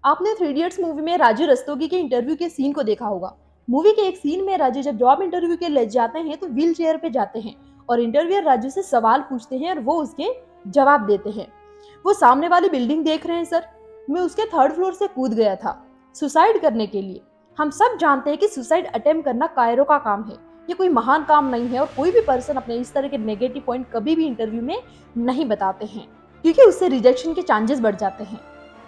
आपने three idiots movie में राजू रस्तोगी के इंटरव्यू के सीन को देखा होगा। मूवी के एक सीन में राजू जब जॉब इंटरव्यू के लिए जाते हैं तो व्हील चेयर पे जाते हैं और इंटरव्यूअर राजू से सवाल पूछते हैं और वो उसके जवाब देते हैं। वो सामने वाली बिल्डिंग देख रहे हैं सर, मैं उसके थर्ड फ्लोर से कूद गया था सुसाइड करने के लिए। हम सब जानते हैं कि सुसाइड अटेम्प्ट करना कायरों का काम है, ये कोई महान काम नहीं है और कोई भी पर्सन अपने इस तरह के नेगेटिव पॉइंट कभी भी इंटरव्यू में नहीं बताते हैं, क्योंकि उससे रिजेक्शन के चांसेस बढ़ जाते हैं।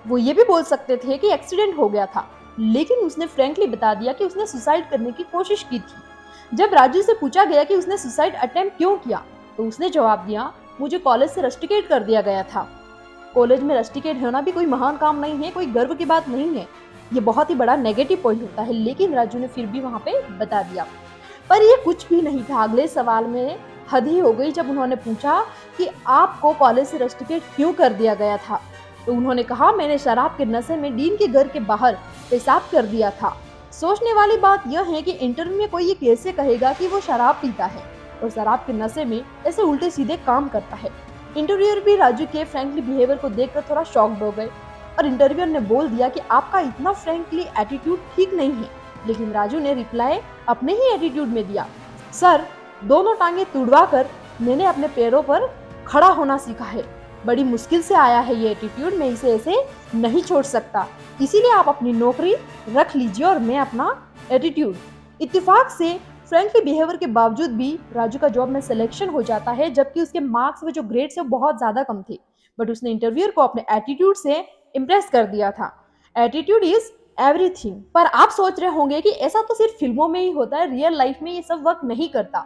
वो ये भी बोल सकते थे कि एक्सीडेंट हो गया था, लेकिन उसने फ्रैंकली बता दिया कि उसने सुसाइड करने की कोशिश की थी। जब राजू से पूछा गया कि उसने सुसाइड अटेम्प्ट क्यों किया, तो उसने जवाब दिया, मुझे कॉलेज से रस्टिकेट कर दिया गया था। कॉलेज में रस्टिकेट होना भी कोई महान काम नहीं है, कोई गर्व की बात नहीं है, ये बहुत ही बड़ा नेगेटिव पॉइंट होता है, लेकिन राजू ने फिर भी वहां पे बता दिया। पर ये कुछ भी नहीं था। अगले सवाल में हद ही हो गई जब उन्होंने पूछा कि आपको कॉलेज से रस्टिकेट क्यों कर दिया गया था, तो उन्होंने कहा, मैंने शराब के नशे में डीन के घर के बाहर पेशाब कर दिया था। सोचने वाली बात यह है कि इंटरव्यू में कोई ये कैसे कहेगा कि वो शराब पीता है और शराब के नशे में ऐसे उल्टे सीधे काम करता है। इंटरव्यूअर भी राजू के फ्रैंकली बिहेवियर को देखकर थोड़ा शॉक्ड हो गए और इंटरव्यूअर ने बोल दिया कि आपका इतना फ्रैंकली एटीट्यूड ठीक नहीं है। लेकिन राजू ने रिप्लाई अपने ही एटीट्यूड में दिया, सर, दोनों टांगे तुड़वा कर मैंने अपने पैरों पर खड़ा होना सीखा है। बड़ी मुश्किल से आया है ये एटीट्यूड, मैं इसे ऐसे नहीं छोड़ सकता, इसीलिए आप अपनी नौकरी रख लीजिए और मैं अपना एटीट्यूड। इत्तेफाक से फ्रैंकली बिहेवियर के बावजूद भी राजू का जॉब में सिलेक्शन हो जाता है, जबकि उसके मार्क्स व जो ग्रेड्स है बहुत ज्यादा कम थे, बट उसने इंटरव्यूअर को अपने एटीट्यूड से इम्प्रेस कर दिया था। Attitude is everything. पर आप सोच रहे होंगे कि ऐसा तो सिर्फ फिल्मों में ही होता है, रियल लाइफ में ये सब वर्क नहीं करता।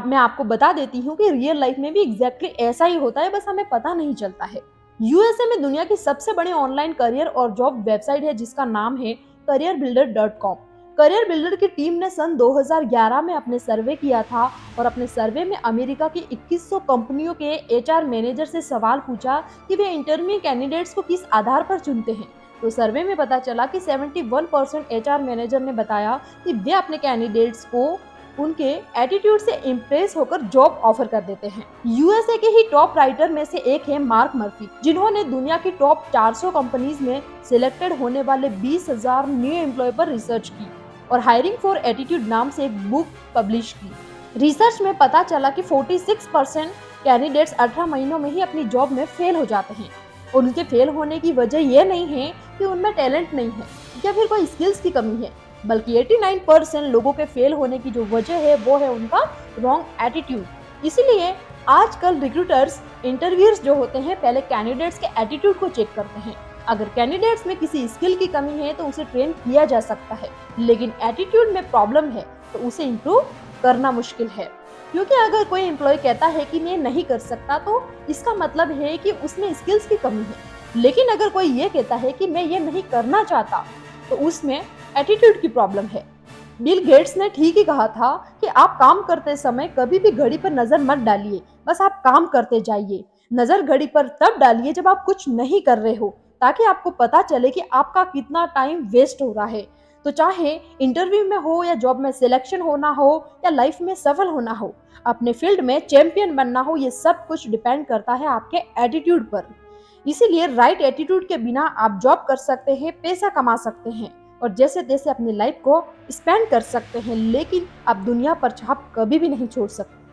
मैं आपको बता देती हूँ कि रियल लाइफ में भी एग्जैक्टली ऐसा ही होता है, बस हमें पता नहीं चलता है। यूएसए में दुनिया की सबसे बड़ी ऑनलाइन करियर और जॉब वेबसाइट है जिसका नाम है careerbuilder.com। करियर बिल्डर की टीम ने सन 2011 में अपने सर्वे किया था और अपने सर्वे में अमेरिका की 2100 कंपनियों के एचआर मैनेजर से सवाल पूछा कि वे इंटरव्यू कैंडिडेट्स को किस आधार पर चुनते हैं। तो सर्वे में पता चला कि 71% एचआर मैनेजर ने बताया कि वे अपने कैंडिडेट्स को उनके एटीट्यूड से इम्प्रेस होकर जॉब ऑफर कर देते हैं। यूएसए के ही टॉप राइटर में से एक है मार्क मर्फी, जिन्होंने दुनिया की टॉप 400 कंपनीज में सिलेक्टेड होने वाले 20,000 न्यू एम्प्लॉय पर रिसर्च की और हायरिंग फॉर एटीट्यूड नाम से एक बुक पब्लिश की। रिसर्च में पता चला कि 46% कैंडिडेट्स 18 महीनों में ही अपनी जॉब में फेल हो जाते हैं और उनके फेल होने की वजह यह नहीं है कि उनमें टैलेंट नहीं है या फिर कोई स्किल्स की कमी है, बल्कि 89% लोगों के फेल होने की जो वजह है वो है उनका रॉन्ग एटीट्यूड। इसीलिए आजकल रिक्रूटर्स, इंटरव्यूअर्स जो होते हैं, पहले कैंडिडेट्स के एटीट्यूड को चेक करते हैं। अगर कैंडिडेट्स में किसी स्किल की कमी है तो उसे ट्रेन किया जा सकता है, लेकिन एटीट्यूड में प्रॉब्लम है तो उसे इम्प्रूव करना मुश्किल है। क्योंकि अगर कोई एम्प्लॉय कहता है कि मैं नहीं कर सकता तो इसका मतलब है कि उसमें स्किल्स की कमी है, लेकिन अगर कोई ये कहता है कि मैं ये नहीं करना चाहता तो उसमें एटीट्यूड की प्रॉब्लम है। बिल गेट्स ने ठीक ही कहा था कि आप काम करते समय कभी भी घड़ी पर नजर मत डालिए, बस आप काम करते जाइए। नजर घड़ी पर तब डालिए जब आप कुछ नहीं कर रहे हो, ताकि आपको पता चले कि आपका कितना टाइम वेस्ट हो रहा है। तो चाहे इंटरव्यू में हो या जॉब में सिलेक्शन होना हो या लाइफ में सफल होना हो, अपने फील्ड में चैंपियन बनना हो, ये सब कुछ डिपेंड करता है आपके एटीट्यूड पर। इसीलिए राइट एटीट्यूड के बिना आप जॉब कर सकते हैं, पैसा कमा सकते हैं और जैसे तैसे अपनी लाइफ को स्पेंड कर सकते हैं, लेकिन आप दुनिया पर छाप कभी भी नहीं छोड़ सकते।